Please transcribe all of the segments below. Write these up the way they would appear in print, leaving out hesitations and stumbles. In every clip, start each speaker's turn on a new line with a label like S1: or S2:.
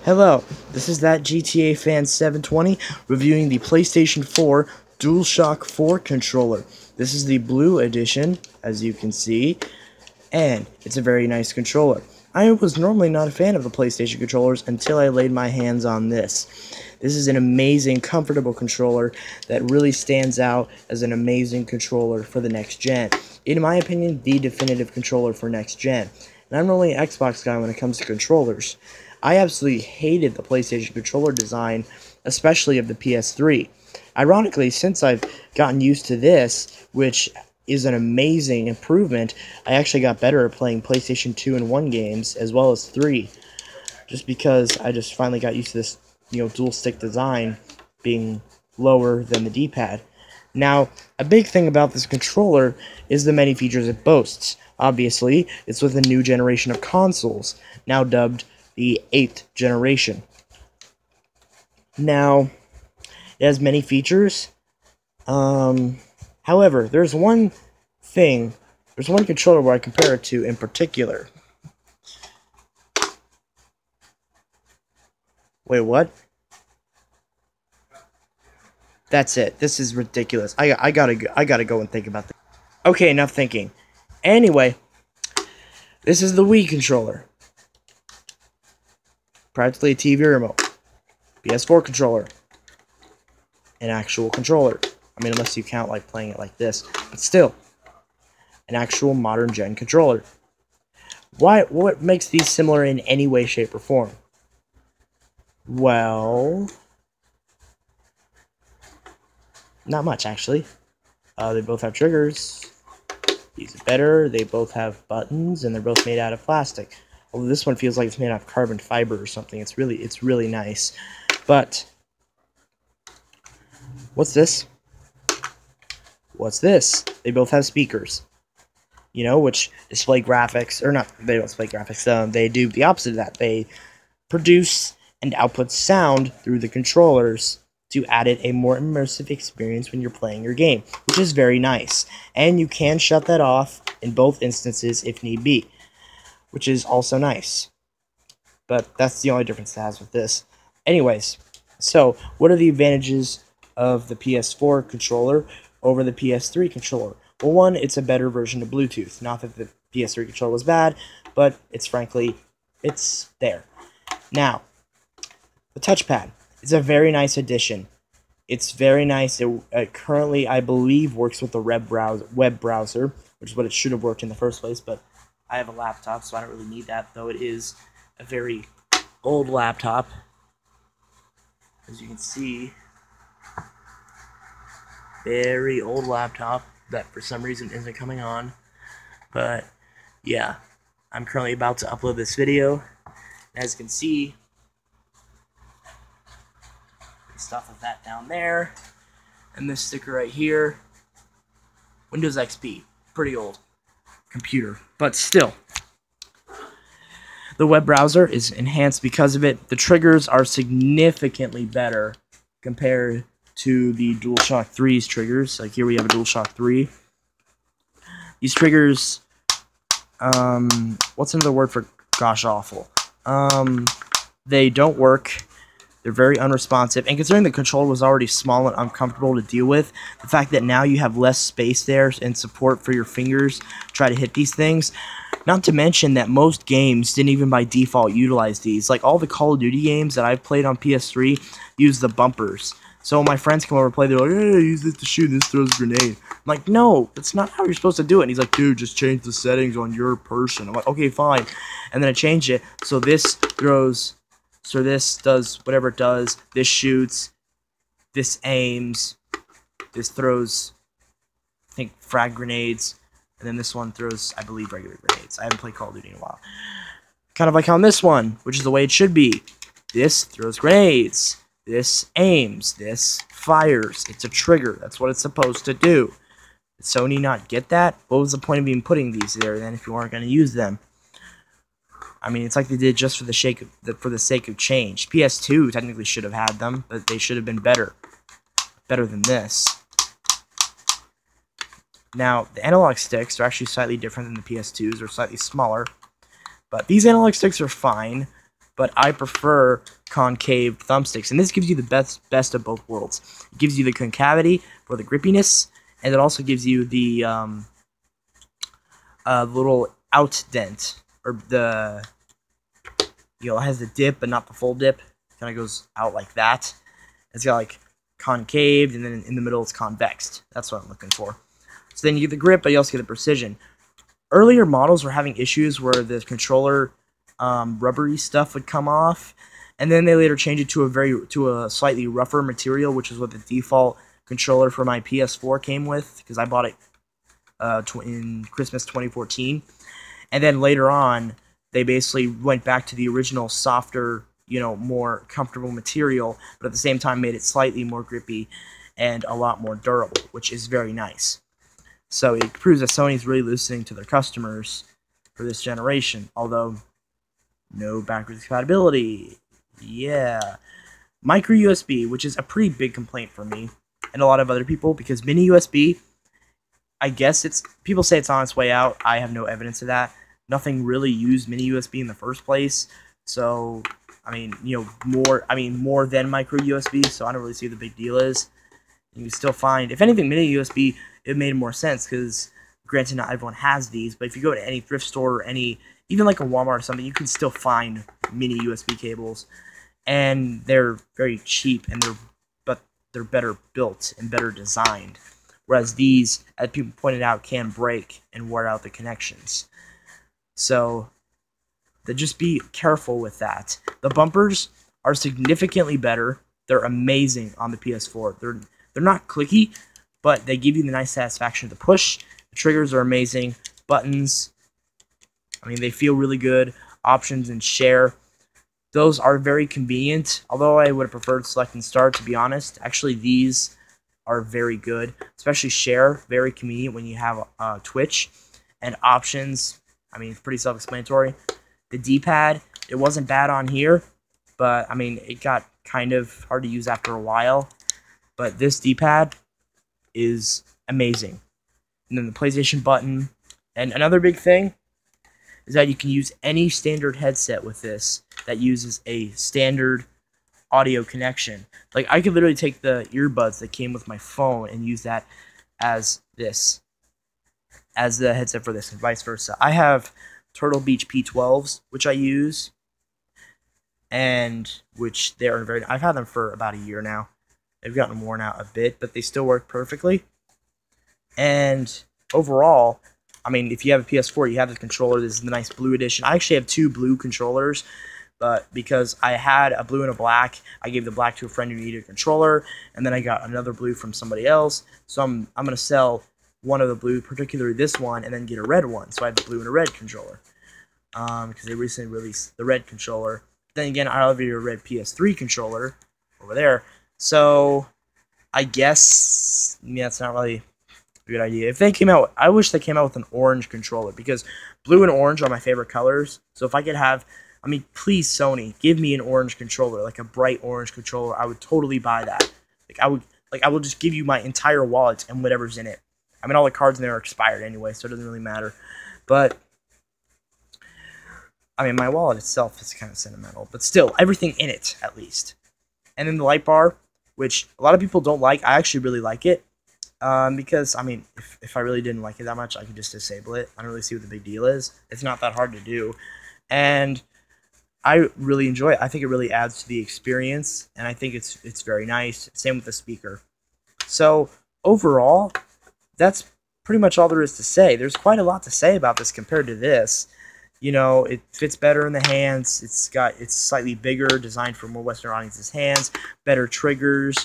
S1: Hello, this is ThatGTAReviewer reviewing the PlayStation 4 DualShock 4 controller. This is the blue edition, as you can see, and it's a very nice controller. I was normally not a fan of the PlayStation controllers until I laid my hands on this. This is an amazing, comfortable controller that really stands out as an amazing controller for the next gen. In my opinion, the definitive controller for next gen. And I'm normally an Xbox guy when it comes to controllers. I absolutely hated the PlayStation controller design, especially of the PS3. Ironically, since I've gotten used to this, which is an amazing improvement, I actually got better at playing PlayStation 2 and 1 games, as well as 3. Just because I just finally got used to this, dual stick design being lower than the D-pad. Now, a big thing about this controller is the many features it boasts. Obviously, it's with a new generation of consoles, now dubbed the 8th generation. Now, it has many features. However, there's one controller where I compare it to in particular. Wait, what? That's it. This is ridiculous. I gotta go and think about this. Okay, enough thinking. Anyway, this is the Wii controller. Practically a TV remote. PS4 controller. An actual controller. I mean, unless you count like playing it like this. But still. An actual modern gen controller. What makes these similar in any way, shape, or form? Well, not much actually. They both have triggers. These are better. They both have buttons, and they're both made out of plastic. Although this one feels like it's made out of carbon fiber or something. It's really nice. But what's this? What's this? They both have speakers. Which display graphics, or not, they don't display graphics. They do the opposite of that. They produce and output sound through the controllers to add it a more immersive experience when you're playing your game, which is very nice. And you can shut that off in both instances if need be, which is also nice. But that's the only difference it has with this. Anyways, so what are the advantages of the PS4 controller over the PS3 controller? Well, one, it's a better version of Bluetooth. Not that the PS3 controller was bad, but it's there. Now, the touchpad. It's a very nice addition. It's very nice. It currently, I believe, works with the web browser, which is what it should have worked in the first place, but I have a laptop, so I don't really need that, though it is a very old laptop. As you can see, very old laptop that for some reason isn't coming on. But yeah, I'm currently about to upload this video. As you can see, stuff of that down there, and this sticker right here. Windows XP, pretty old computer, but still. The web browser is enhanced because of it. The triggers are significantly better compared to the DualShock 3's triggers. Like here we have a DualShock 3. These triggers, what's another word for gosh awful? They don't work. They're very unresponsive, and considering the controller was already small and uncomfortable to deal with, the fact that now you have less space there and support for your fingers to try to hit these things, not to mention that most games didn't even by default utilize these. Like all the Call of Duty games that I've played on PS3 use the bumpers. So when my friends come over to play, they're like, hey, use this to shoot, this throws a grenade. I'm like, no, that's not how you're supposed to do it. And he's like, dude, just change the settings on your person. I'm like, okay, fine. And then I change it, so this throws... So this does whatever it does. This shoots. This aims. This throws, I think, frag grenades. And then this one throws, I believe, regular grenades. I haven't played Call of Duty in a while. Kind of like on this one, which is the way it should be. This throws grenades. This aims. This fires. It's a trigger. That's what it's supposed to do. Did Sony not get that? What was the point of even putting these there then if you weren't going to use them? I mean, it's like they did just for the sake of change. PS2 technically should have had them, but they should have been better than this. Now, the analog sticks are actually slightly different than the PS2s. They're slightly smaller, but these analog sticks are fine. but I prefer concave thumbsticks, and this gives you the best of both worlds. It gives you the concavity for the grippiness, and it also gives you the little out dent, or the, you know, it has the dip but not the full dip. It kind of goes out like that. It's got like concaved, and then in the middle it's convexed. That's what I'm looking for. So then you get the grip, but you also get the precision. Earlier models were having issues where the controller rubbery stuff would come off, and then they later changed it to a slightly rougher material, which is what the default controller for my PS4 came with, because I bought it in Christmas 2014. And then later on, they basically went back to the original softer, you know, more comfortable material, but at the same time made it slightly more grippy and a lot more durable, which is very nice. So it proves that Sony's really listening to their customers for this generation, although no backwards compatibility. Yeah. Micro USB, which is a pretty big complaint for me and a lot of other people, because mini USB, I guess people say it's on its way out. I have no evidence of that. Nothing really used mini USB in the first place. So, I mean, you know, more than micro USB, so I don't really see what the big deal is. You can still find, if anything, mini USB, it made more sense, because granted, not everyone has these, but if you go to any thrift store or any, even like a Walmart or something, you can still find mini USB cables, and they're very cheap, and they're better built and better designed. Whereas these, as people pointed out, can break and wear out the connections. So, just be careful with that. The bumpers are significantly better. They're amazing on the PS4. They're not clicky, but they give you the nice satisfaction of the push. The triggers are amazing. Buttons, I mean, they feel really good. Options and share, those are very convenient. Although I would have preferred select and start, to be honest. Actually, these are very good, especially share, very convenient when you have Twitch. And options, I mean, it's pretty self-explanatory. The D-pad, it wasn't bad on here, but I mean, it got kind of hard to use after a while. But this D-pad is amazing. And then the PlayStation button. And another big thing is that you can use any standard headset with this that uses a standard audio connection. Like, I could literally take the earbuds that came with my phone and use that as the headset for this, and vice versa. I have Turtle Beach P12s, which I use, and which they are very. I've had them for about a year now. They've gotten worn out a bit, but they still work perfectly. And overall, I mean, if you have a PS4, you have the controller. This is the nice blue edition. I actually have two blue controllers, but because I had a blue and a black, I gave the black to a friend who needed a controller, and then I got another blue from somebody else. So I'm going to sell one of the blue, particularly this one, and then get a red one. So I have a blue and a red controller, because they recently released the red controller. Then again, I have a red PS3 controller over there. So I guess, yeah, it's not really a good idea. If they came out, I wish they came out with an orange controller, because blue and orange are my favorite colors. So if I could have, I mean, please, Sony, give me an orange controller, like a bright orange controller. I would totally buy that. I will just give you my entire wallet and whatever's in it. I mean, all the cards in there are expired anyway, so it doesn't really matter. But I mean, my wallet itself is kind of sentimental, but still, everything in it, at least. And then the light bar, which a lot of people don't like. I actually really like it. Because, I mean, if I really didn't like it that much, I could just disable it. I don't really see what the big deal is. It's not that hard to do. And I really enjoy it. I think it really adds to the experience, and I think it's very nice. Same with the speaker. So, overall, that's pretty much all there is to say. There's quite a lot to say about this compared to this. You know, it fits better in the hands. It's slightly bigger, designed for more Western audiences' hands. Better triggers,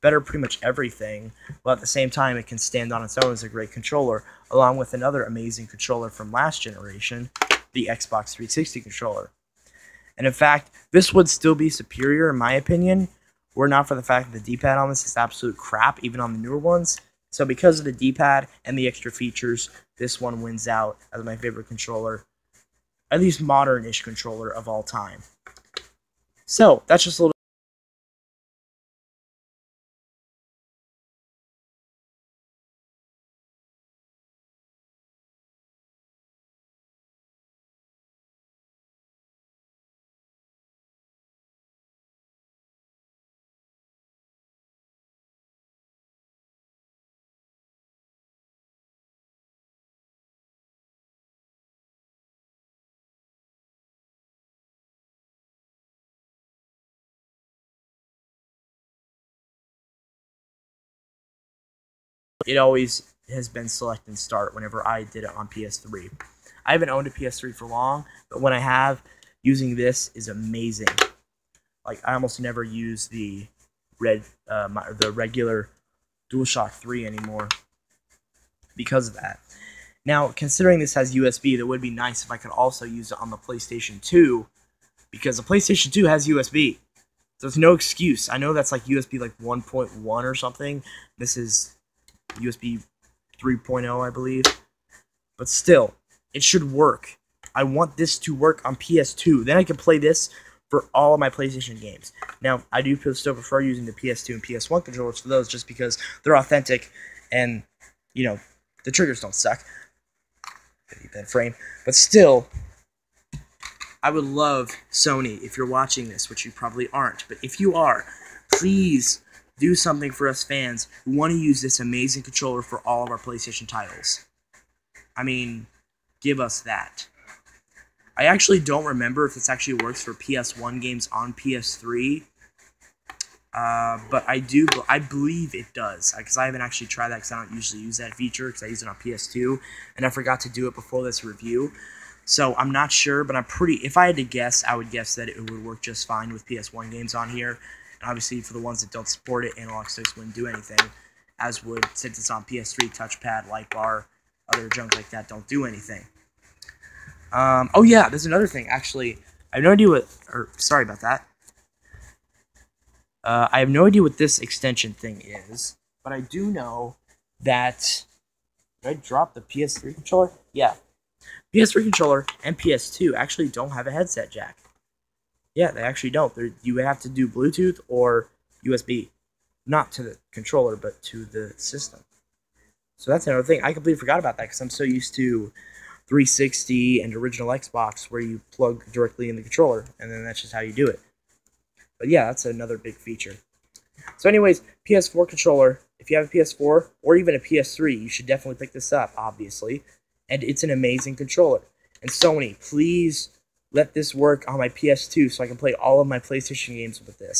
S1: better pretty much everything. But at the same time, it can stand on its own as a great controller, along with another amazing controller from last generation, the Xbox 360 controller. And in fact, this would still be superior in my opinion, were it not for the fact that the D-pad on this is absolute crap, even on the newer ones. So because of the D-pad and the extra features, this one wins out as my favorite controller, at least modern-ish controller of all time. So, that's just a little it always has been select and start whenever I did it on PS3. I haven't owned a PS3 for long, but when I have, using this is amazing. Like, I almost never use the regular DualShock 3 anymore because of that. Now, considering this has USB, that would be nice if I could also use it on the PlayStation 2, because the PlayStation 2 has USB. So there's no excuse. I know that's like USB like 1.1 or something. This is USB 3.0, I believe. But still, it should work. I want this to work on PS2. Then I can play this for all of my PlayStation games. Now, I do still prefer using the PS2 and PS1 controllers for those just because they're authentic and, you know, the triggers don't suck. That frame. But still, I would love Sony, if you're watching this, which you probably aren't, but if you are, please do something for us fans who want to use this amazing controller for all of our PlayStation titles. I mean, give us that. I actually don't remember if this actually works for PS1 games on PS3, but I believe it does, because I haven't actually tried that because I don't usually use that feature because I use it on PS2, and I forgot to do it before this review. So I'm not sure, but if I had to guess, I would guess that it would work just fine with PS1 games on here. And obviously, for the ones that don't support it, analog sticks wouldn't do anything, as would, since it's on PS3, touchpad, light bar, other junk like that don't do anything. Oh yeah, there's another thing, actually. I have no idea sorry about that. I have no idea what this extension thing is, but I do know that... Did I drop the PS3 controller? Yeah. PS3 controller and PS2 actually don't have a headset jack. Yeah, they actually don't. You have to do Bluetooth or USB. Not to the controller, but to the system. So that's another thing. I completely forgot about that because I'm so used to 360 and original Xbox where you plug directly in the controller, and then that's just how you do it. But yeah, that's another big feature. So anyways, PS4 controller. If you have a PS4 or even a PS3, you should definitely pick this up, obviously. And it's an amazing controller. And Sony, please let this work on my PS2 so I can play all of my PlayStation games with this.